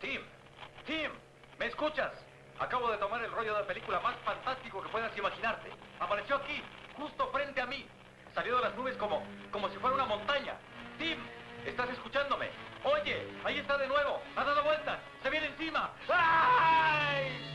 Tim, Tim, ¿me escuchas? Acabo de tomar el rollo de película más fantástico que puedas imaginarte. Apareció aquí, justo frente a mí. Salió de las nubes como si fuera una montaña. Tim, ¿estás escuchándome? Oye, ahí está de nuevo. Ha dado vueltas. Se viene encima. ¡Ay!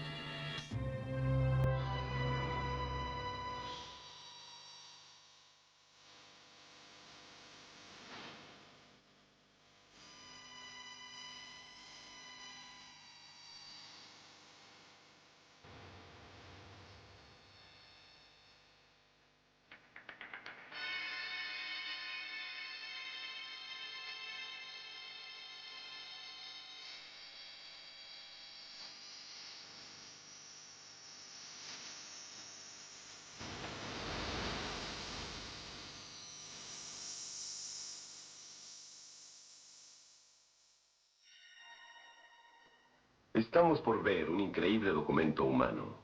Estamos por ver un increíble documento humano.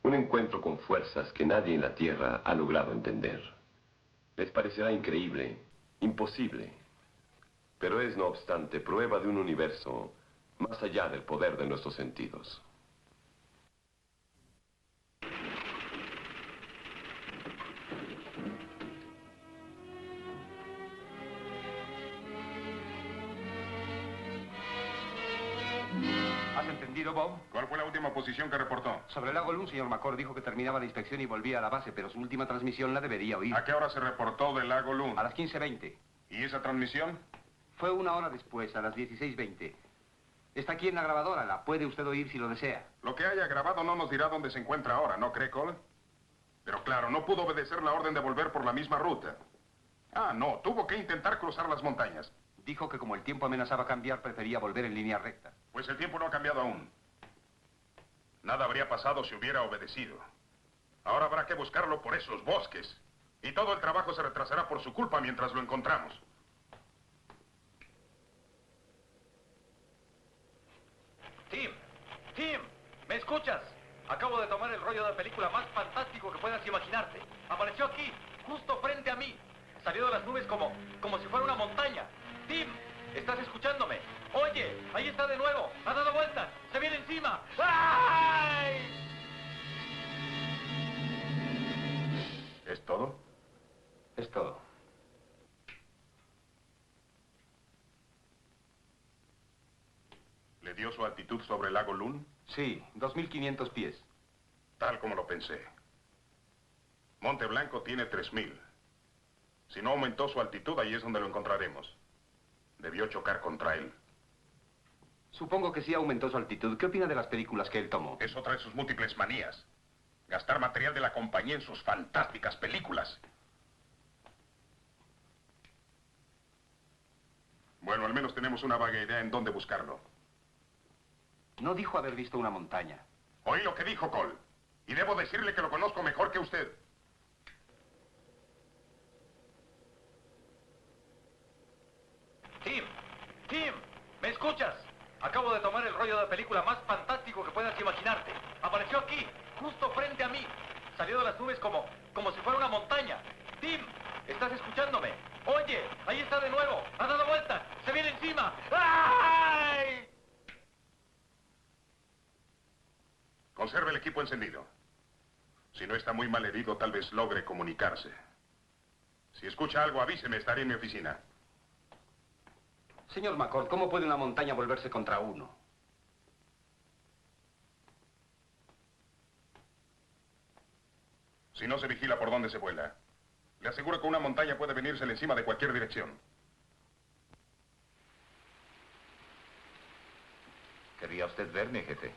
Un encuentro con fuerzas que nadie en la Tierra ha logrado entender. Les parecerá increíble, imposible. Pero es, no obstante, prueba de un universo más allá del poder de nuestros sentidos. ¿Has entendido, Bob? ¿Cuál fue la última posición que reportó? Sobre el lago Lun, señor McCord dijo que terminaba la inspección y volvía a la base, pero su última transmisión la debería oír. ¿A qué hora se reportó del lago Lun? A las 15:20. ¿Y esa transmisión? Fue una hora después, a las 16:20. Está aquí en la grabadora, la puede usted oír si lo desea. Lo que haya grabado no nos dirá dónde se encuentra ahora, ¿no cree, Cole? Pero claro, no pudo obedecer la orden de volver por la misma ruta. Ah, no, tuvo que intentar cruzar las montañas. Dijo que como el tiempo amenazaba cambiar, prefería volver en línea recta. Pues el tiempo no ha cambiado aún. Nada habría pasado si hubiera obedecido. Ahora habrá que buscarlo por esos bosques. Y todo el trabajo se retrasará por su culpa mientras lo encontramos. Tim, ¿me escuchas? Acabo de tomar el rollo de película más fantástico que puedas imaginarte. Apareció aquí, justo frente a mí. Salió de las nubes como si fuera una montaña. Tim, ¿estás escuchándome? Oye, ahí está de nuevo. Ha dado vueltas. Se viene encima. ¡Ay! ¿Es todo? Es todo. ¿Le dio su altitud sobre el lago Lun? Sí, 2.500 pies. Tal como lo pensé. Monte Blanco tiene 3.000. Si no aumentó su altitud, ahí es donde lo encontraremos. Debió chocar contra él. Supongo que sí aumentó su altitud. ¿Qué opina de las películas que él tomó? Es otra de sus múltiples manías. Gastar material de la compañía en sus fantásticas películas. Bueno, al menos tenemos una vaga idea en dónde buscarlo. No dijo haber visto una montaña. Oí lo que dijo Cole. Y debo decirle que lo conozco mejor que usted. Tim, ¿me escuchas? Acabo de tomar el rollo de película más fantástico que puedas imaginarte. Apareció aquí, justo frente a mí. Salió de las nubes como si fuera una montaña. Tim, ¿estás escuchándome? Oye, ahí está de nuevo. Ha dado vueltas. Se viene encima. ¡Ay! Conserve el equipo encendido. Si no está muy mal herido, tal vez logre comunicarse. Si escucha algo, avíseme. Estaré en mi oficina. Señor McCord, ¿cómo puede una montaña volverse contra uno? Si no se vigila por dónde se vuela. Le aseguro que una montaña puede venirse encima de cualquier dirección. ¿Quería usted verme, jefe?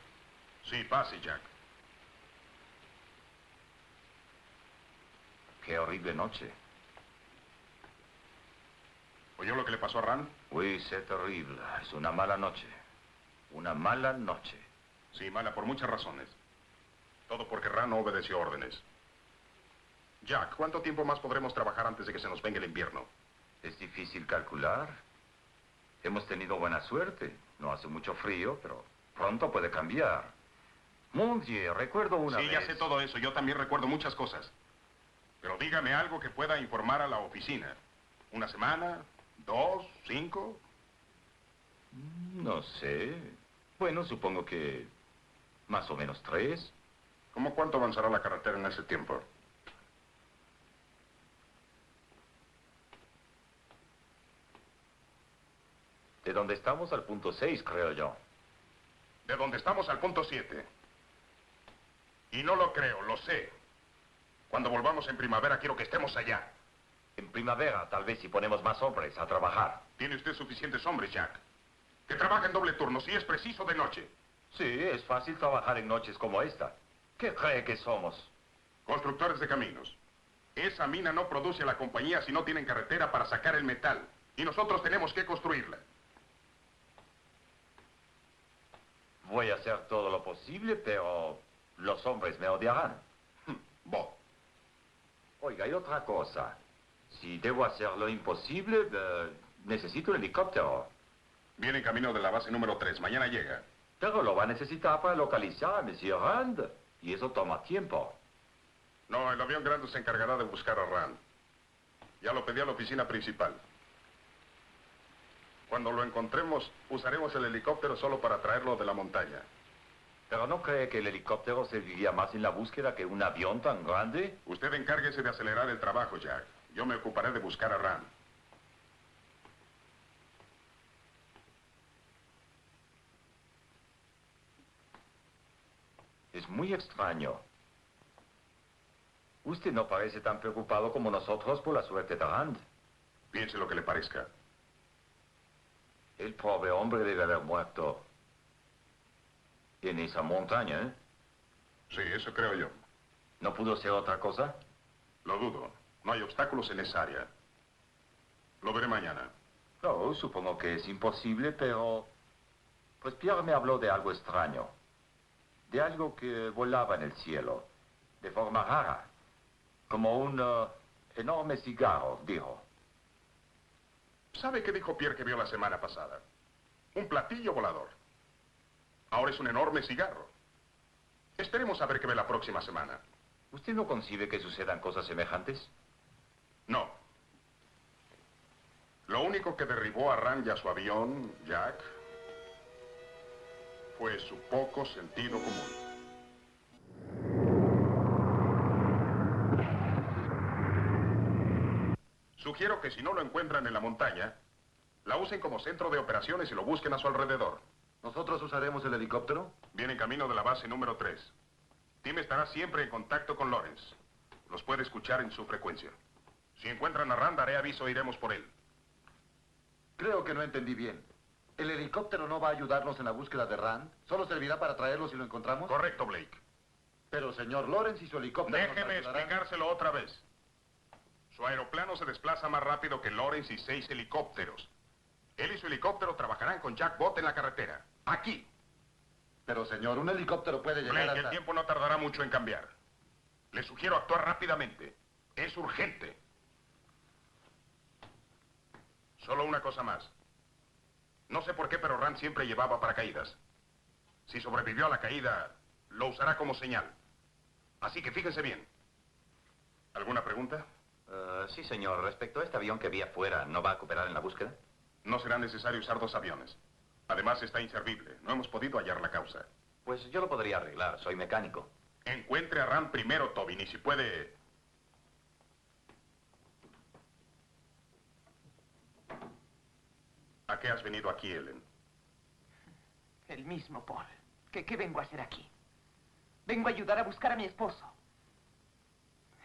Sí, pase, Jack. Qué horrible noche. ¿Oyó lo que le pasó a Ran? Uy, c'est terrible. Es una mala noche. Una mala noche. Sí, mala por muchas razones. Todo porque Ran no obedeció órdenes. Jack, ¿cuánto tiempo más podremos trabajar antes de que se nos venga el invierno? Es difícil calcular. Hemos tenido buena suerte. No hace mucho frío, pero pronto puede cambiar. Mon Dieu, recuerdo una vez... Sí, ya sé todo eso. Yo también recuerdo muchas cosas. Pero dígame algo que pueda informar a la oficina. ¿Una semana? ¿2? ¿5? No sé. Bueno, supongo que más o menos 3. ¿Cómo cuánto avanzará la carretera en ese tiempo? De donde estamos al punto 6, creo yo. De donde estamos al punto 7. Y no lo creo, lo sé. Cuando volvamos en primavera quiero que estemos allá. En primavera, tal vez si ponemos más hombres a trabajar. Tiene usted suficientes hombres, Jack. Que trabajen doble turno, si es preciso, de noche. Sí, es fácil trabajar en noches como esta. ¿Qué cree que somos? Constructores de caminos. Esa mina no produce a la compañía si no tienen carretera para sacar el metal. Y nosotros tenemos que construirla. Voy a hacer todo lo posible, pero los hombres me odiarán. Bob. Oiga, y otra cosa. Si debo hacer lo imposible, necesito un helicóptero. Viene en camino de la base número 3. Mañana llega. Pero lo va a necesitar para localizar a Monsieur Rand. Y eso toma tiempo. No, el avión grande se encargará de buscar a Rand. Ya lo pedí a la oficina principal. Cuando lo encontremos, usaremos el helicóptero solo para traerlo de la montaña. ¿Pero no cree que el helicóptero serviría más en la búsqueda que un avión tan grande? Usted encárguese de acelerar el trabajo, Jack. Yo me ocuparé de buscar a Rand. Es muy extraño. Usted no parece tan preocupado como nosotros por la suerte de Rand. Piense lo que le parezca. El pobre hombre debe haber muerto en esa montaña, ¿eh? Sí, eso creo yo. ¿No pudo ser otra cosa? Lo dudo. No hay obstáculos en esa área. Lo veré mañana. No, supongo que es imposible, pero... Pues Pierre me habló de algo extraño. De algo que volaba en el cielo. De forma rara. Como un enorme cigarro, dijo. ¿Sabe qué dijo Pierre que vio la semana pasada? Un platillo volador. Ahora es un enorme cigarro. Esperemos a ver qué ve la próxima semana. ¿Usted no concibe que sucedan cosas semejantes? No. Lo único que derribó a Rand y a su avión, Jack, fue su poco sentido común. Sugiero que si no lo encuentran en la montaña, la usen como centro de operaciones y lo busquen a su alrededor. ¿Nosotros usaremos el helicóptero? Viene en camino de la base número 3. Tim estará siempre en contacto con Lawrence. Los puede escuchar en su frecuencia. Si encuentran a Rand, daré aviso e iremos por él. Creo que no entendí bien. ¿El helicóptero no va a ayudarnos en la búsqueda de Rand? ¿Solo servirá para traerlo si lo encontramos? Correcto, Blake. Pero, señor Lawrence y su helicóptero nos Déjeme ayudarán. explicárselo otra vez. Su aeroplano se desplaza más rápido que Lawrence y 6 helicópteros. Él y su helicóptero trabajarán con Jack Bott en la carretera. Aquí. Pero, señor, un helicóptero puede llegar Blake, hasta... el tiempo no tardará mucho en cambiar. Le sugiero actuar rápidamente. Es urgente. Solo una cosa más. No sé por qué, pero Rand siempre llevaba paracaídas. Si sobrevivió a la caída, lo usará como señal. Así que fíjense bien. ¿Alguna pregunta? Sí, señor. Respecto a este avión que vi afuera, ¿no va a cooperar en la búsqueda? No será necesario usar 2 aviones. Además, está inservible. No hemos podido hallar la causa. Pues yo lo podría arreglar. Soy mecánico. Encuentre a Rand primero, Tobin, y si puede... ¿A qué has venido aquí, Ellen? El mismo, Paul. ¿Qué vengo a hacer aquí? Vengo a ayudar a buscar a mi esposo.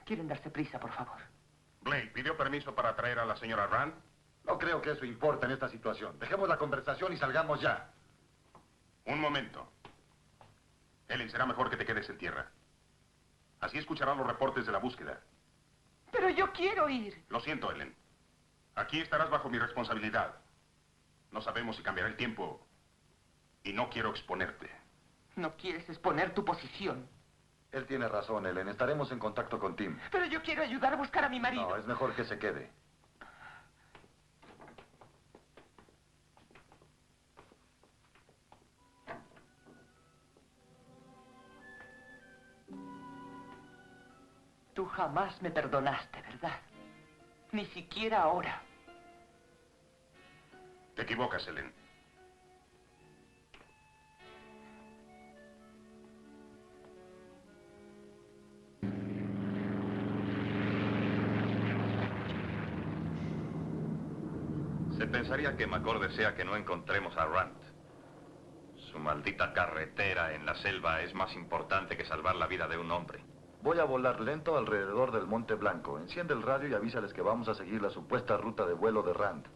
Quieren darse prisa, por favor. Blake, ¿pidió permiso para traer a la señora Rand? No creo que eso importa en esta situación. Dejemos la conversación y salgamos ya. Un momento. Ellen, será mejor que te quedes en tierra. Así escucharán los reportes de la búsqueda. Pero yo quiero ir. Lo siento, Ellen. Aquí estarás bajo mi responsabilidad. No sabemos si cambiará el tiempo. Y no quiero exponerte. No quieres exponer tu posición. Él tiene razón, Ellen. Estaremos en contacto con Tim. Pero yo quiero ayudar a buscar a mi marido. No, es mejor que se quede. Tú jamás me perdonaste, ¿verdad? Ni siquiera ahora. Te equivocas, Ellen. Se pensaría que McCord desea que no encontremos a Rand. Su maldita carretera en la selva es más importante que salvar la vida de un hombre. Voy a volar lento alrededor del Monte Blanco. Enciende el radio y avísales que vamos a seguir la supuesta ruta de vuelo de Rand.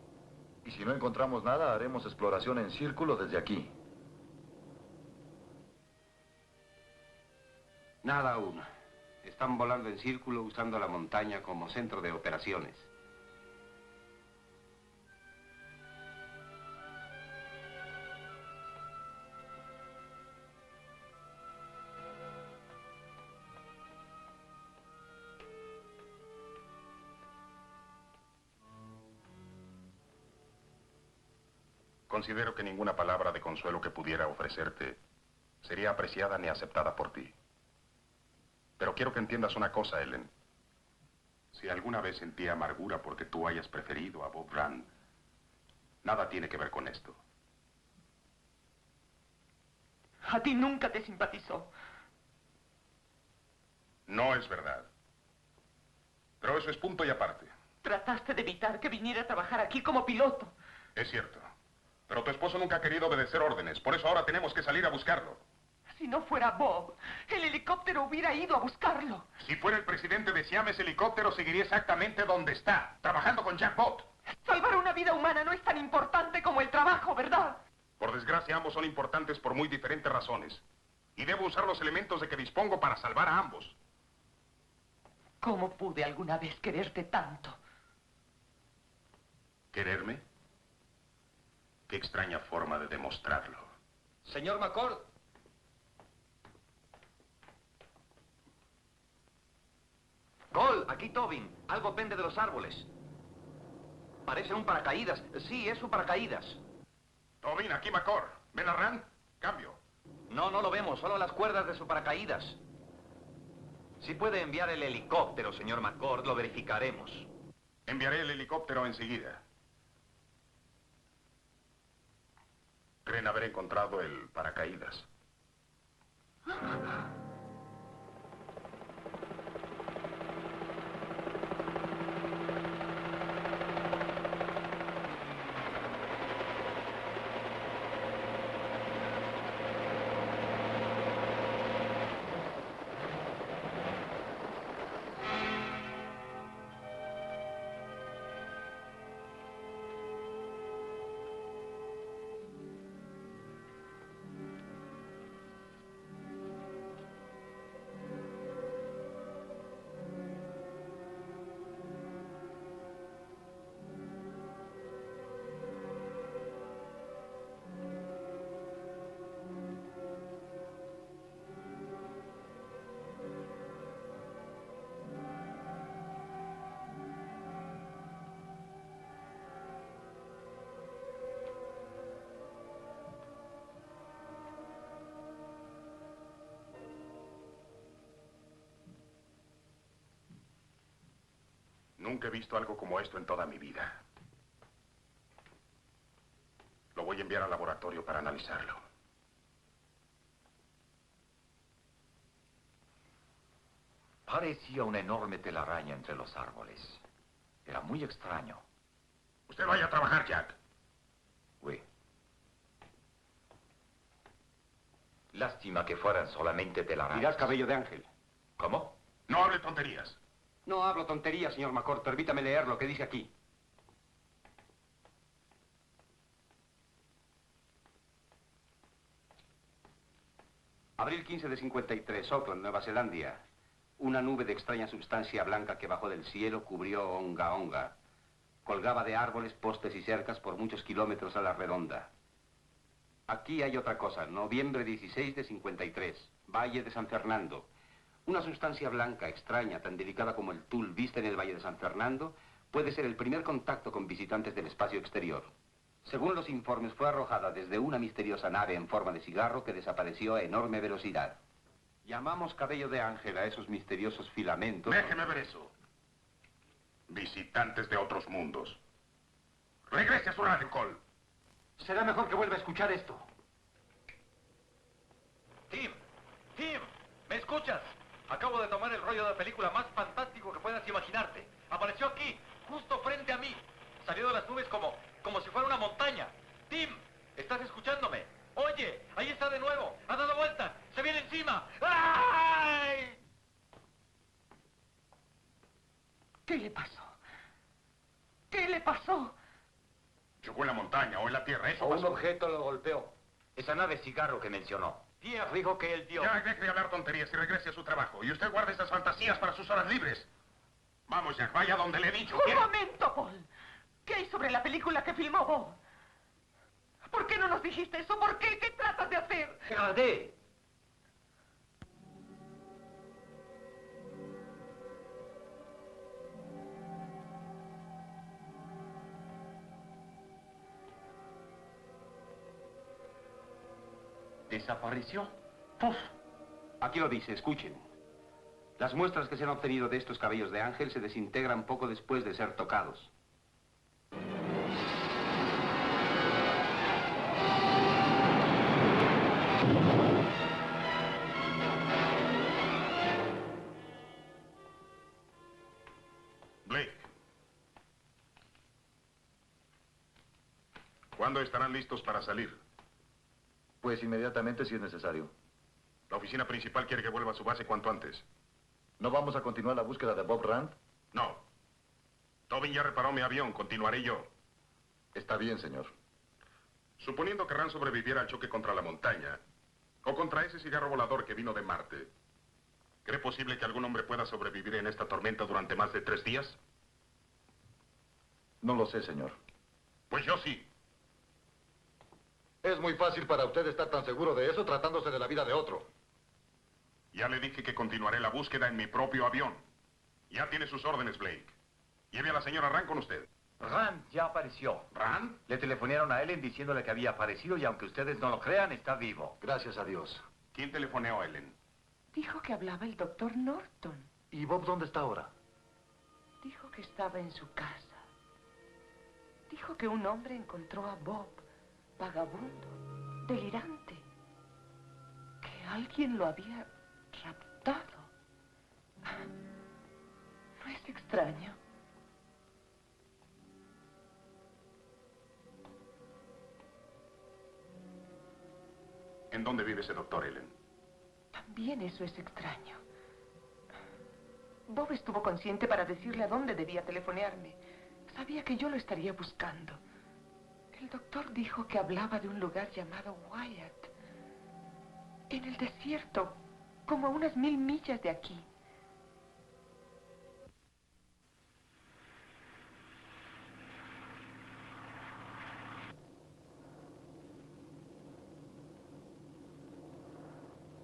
Y si no encontramos nada, haremos exploración en círculo desde aquí. Nada aún. Están volando en círculo usando la montaña como centro de operaciones. Considero que ninguna palabra de consuelo que pudiera ofrecerte sería apreciada ni aceptada por ti. Pero quiero que entiendas una cosa, Ellen. Si alguna vez sentí amargura porque tú hayas preferido a Bob Rand, nada tiene que ver con esto. A ti nunca te simpatizó. No es verdad. Pero eso es punto y aparte. Trataste de evitar que viniera a trabajar aquí como piloto. Es cierto. Pero tu esposo nunca ha querido obedecer órdenes. Por eso ahora tenemos que salir a buscarlo. Si no fuera Bob, el helicóptero hubiera ido a buscarlo. Si fuera el presidente de Siam, ese helicóptero seguiría exactamente donde está, trabajando con Jack Bott. Salvar una vida humana no es tan importante como el trabajo, ¿verdad? Por desgracia, ambos son importantes por muy diferentes razones. Y debo usar los elementos de que dispongo para salvar a ambos. ¿Cómo pude alguna vez quererte tanto? ¿Quererme? Qué extraña forma de demostrarlo. Señor McCord. Cole, aquí Tobin. Algo pende de los árboles. Parece un paracaídas. Sí, es un paracaídas. Tobin, aquí McCord. ¿Ven a Rand? Cambio. No, no lo vemos. Solo las cuerdas de su paracaídas. Si puede enviar el helicóptero, señor McCord, lo verificaremos. Enviaré el helicóptero enseguida. Creen haber encontrado el paracaídas. Nunca he visto algo como esto en toda mi vida. Lo voy a enviar al laboratorio para analizarlo. Parecía una enorme telaraña entre los árboles. Era muy extraño. Usted vaya a trabajar, Jack. Oui. Lástima que fueran solamente telarañas. Mirad, cabello de ángel. ¿Cómo? No hable tonterías. No hablo tonterías, señor McCord. Permítame leer lo que dice aquí. Abril 15 de 53, Auckland, Nueva Zelanda. Una nube de extraña sustancia blanca que bajó del cielo cubrió Onga Onga. Colgaba de árboles, postes y cercas por muchos kilómetros a la redonda. Aquí hay otra cosa. Noviembre 16 de 53, Valle de San Fernando. Una sustancia blanca, extraña, tan delicada como el tul vista en el Valle de San Fernando, puede ser el primer contacto con visitantes del espacio exterior. Según los informes, fue arrojada desde una misteriosa nave en forma de cigarro que desapareció a enorme velocidad. Llamamos cabello de ángel a esos misteriosos filamentos. Déjeme ver eso. Visitantes de otros mundos. Regrese a su radio, Cole. Será mejor que vuelva a escuchar esto. Tim, ¿me escuchas? Acabo de tomar el rollo de película más fantástico que puedas imaginarte. Apareció aquí, justo frente a mí. Salió de las nubes como como si fuera una montaña. Tim, ¿estás escuchándome? Oye, ahí está de nuevo. Ha dado vueltas. Se viene encima. ¡Ay! ¿Qué le pasó? ¿Qué le pasó? Chocó en la montaña o en la tierra, eso O un pasó. objeto lo golpeó. Esa nave cigarro que mencionó. Pierre dijo que él dio... Ya, deje de hablar tonterías y regrese a su trabajo. Y usted guarde esas fantasías para sus horas libres. Vamos, Jack, vaya donde le he dicho. Un momento, Paul. ¿Qué hay sobre la película que filmó Bob? ¿Por qué no nos dijiste eso? ¿Por qué? ¿Qué tratas de hacer? Regardez. Desapareció. ¡Puf! Aquí lo dice, escuchen. Las muestras que se han obtenido de estos cabellos de ángel se desintegran poco después de ser tocados. Blake. ¿Cuándo estarán listos para salir? Pues inmediatamente si es necesario. La oficina principal quiere que vuelva a su base cuanto antes. ¿No vamos a continuar la búsqueda de Bob Rand? No. Tobin ya reparó mi avión, continuaré yo. Está bien, señor. Suponiendo que Rand sobreviviera al choque contra la montaña, o contra ese cigarro volador que vino de Marte, ¿cree posible que algún hombre pueda sobrevivir en esta tormenta durante más de 3 días? No lo sé, señor. Pues yo sí. Es muy fácil para usted estar tan seguro de eso tratándose de la vida de otro. Ya le dije que continuaré la búsqueda en mi propio avión. Ya tiene sus órdenes, Blake. Lleve a la señora Rand con usted. Rand ya apareció. ¿Rand? Le telefonaron a Ellen diciéndole que había aparecido y aunque ustedes no lo crean, está vivo. Gracias a Dios. ¿Quién telefoneó a Ellen? Dijo que hablaba el doctor Norton. ¿Y Bob dónde está ahora? Dijo que estaba en su casa. Dijo que un hombre encontró a Bob, vagabundo, delirante. Que alguien lo había raptado. ¿No es extraño? ¿En dónde vive ese doctor, Ellen? También eso es extraño. Bob estuvo consciente para decirle a dónde debía telefonearme. Sabía que yo lo estaría buscando. El doctor dijo que hablaba de un lugar llamado Wyatt. En el desierto, como a unas 1000 millas de aquí.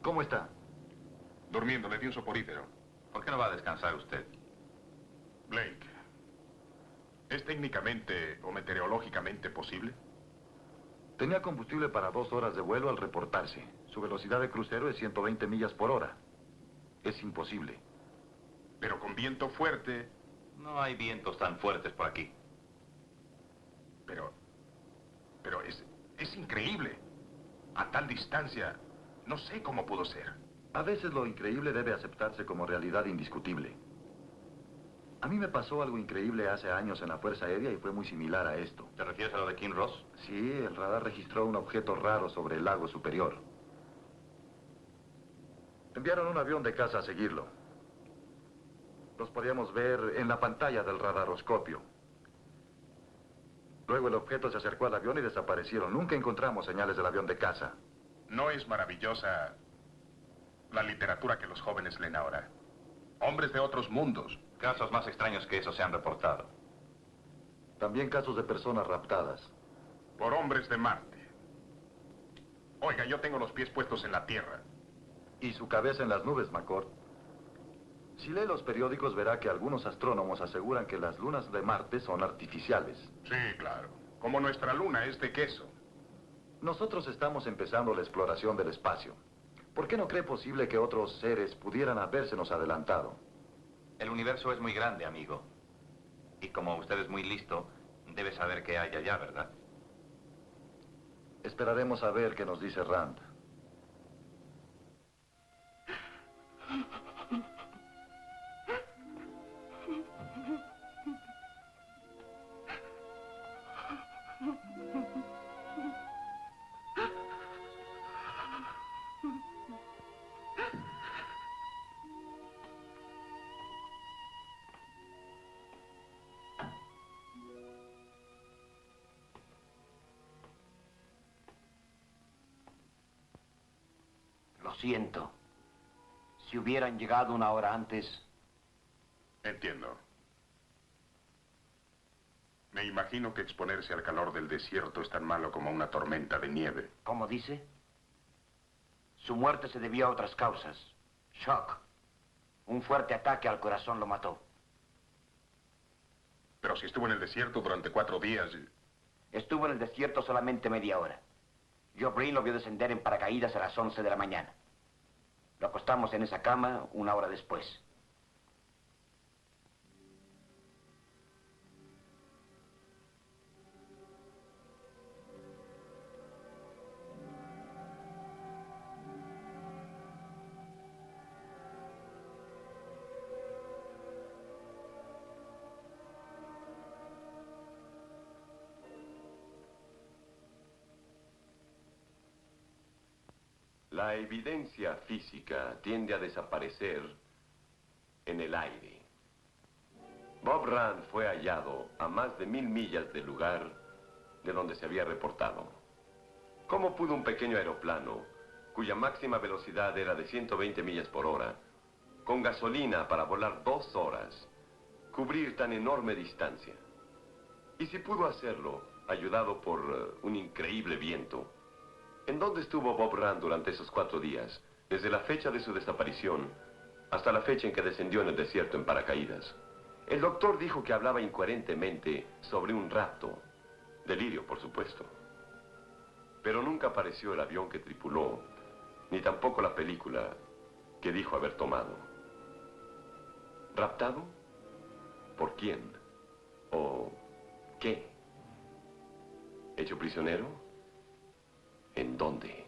¿Cómo está? Durmiendo, le di un soporífero. ¿Por qué no va a descansar usted? Blake, ¿es técnicamente o meteorológicamente posible? Tenía combustible para 2 horas de vuelo al reportarse. Su velocidad de crucero es 120 millas por hora. Es imposible. Pero con viento fuerte. No hay vientos tan fuertes por aquí. Pero es increíble. A tal distancia, no sé cómo pudo ser. A veces lo increíble debe aceptarse como realidad indiscutible. A mí me pasó algo increíble hace años en la Fuerza Aérea y fue muy similar a esto. ¿Te refieres a lo de King Ross? Sí, el radar registró un objeto raro sobre el lago superior. Enviaron un avión de caza a seguirlo. Los podíamos ver en la pantalla del radaroscopio. Luego el objeto se acercó al avión y desaparecieron. Nunca encontramos señales del avión de caza. ¿No es maravillosa la literatura que los jóvenes leen ahora? Hombres de otros mundos. Casos más extraños que eso se han reportado. También casos de personas raptadas. Por hombres de Marte. Oiga, yo tengo los pies puestos en la Tierra. Y su cabeza en las nubes, McCord. Si lee los periódicos verá que algunos astrónomos aseguran que las lunas de Marte son artificiales. Sí, claro. Como nuestra luna es de queso. Nosotros estamos empezando la exploración del espacio. ¿Por qué no cree posible que otros seres pudieran habérsenos adelantado? El universo es muy grande, amigo. Y como usted es muy listo, debe saber qué hay allá, ¿verdad? Esperaremos a ver qué nos dice Rand. siento. Si hubieran llegado una hora antes... Entiendo. Me imagino que exponerse al calor del desierto es tan malo como una tormenta de nieve. ¿Cómo dice? Su muerte se debió a otras causas. Shock. Un fuerte ataque al corazón lo mató. Pero si estuvo en el desierto durante 4 días... Estuvo en el desierto solamente media hora. Joe Breen lo vio descender en paracaídas a las 11 de la mañana. Lo acostamos en esa cama una hora después. La evidencia física tiende a desaparecer en el aire. Bob Rand fue hallado a más de 1000 millas del lugar de donde se había reportado. ¿Cómo pudo un pequeño aeroplano, cuya máxima velocidad era de 120 millas por hora, con gasolina para volar 2 horas, cubrir tan enorme distancia? Y si pudo hacerlo, ayudado por un increíble viento, ¿en dónde estuvo Bob Rand durante esos 4 días, desde la fecha de su desaparición hasta la fecha en que descendió en el desierto en paracaídas? El doctor dijo que hablaba incoherentemente sobre un rapto. Delirio, por supuesto. Pero nunca apareció el avión que tripuló, ni tampoco la película que dijo haber tomado. ¿Raptado? ¿Por quién? ¿O qué? ¿Hecho prisionero? ¿En dónde?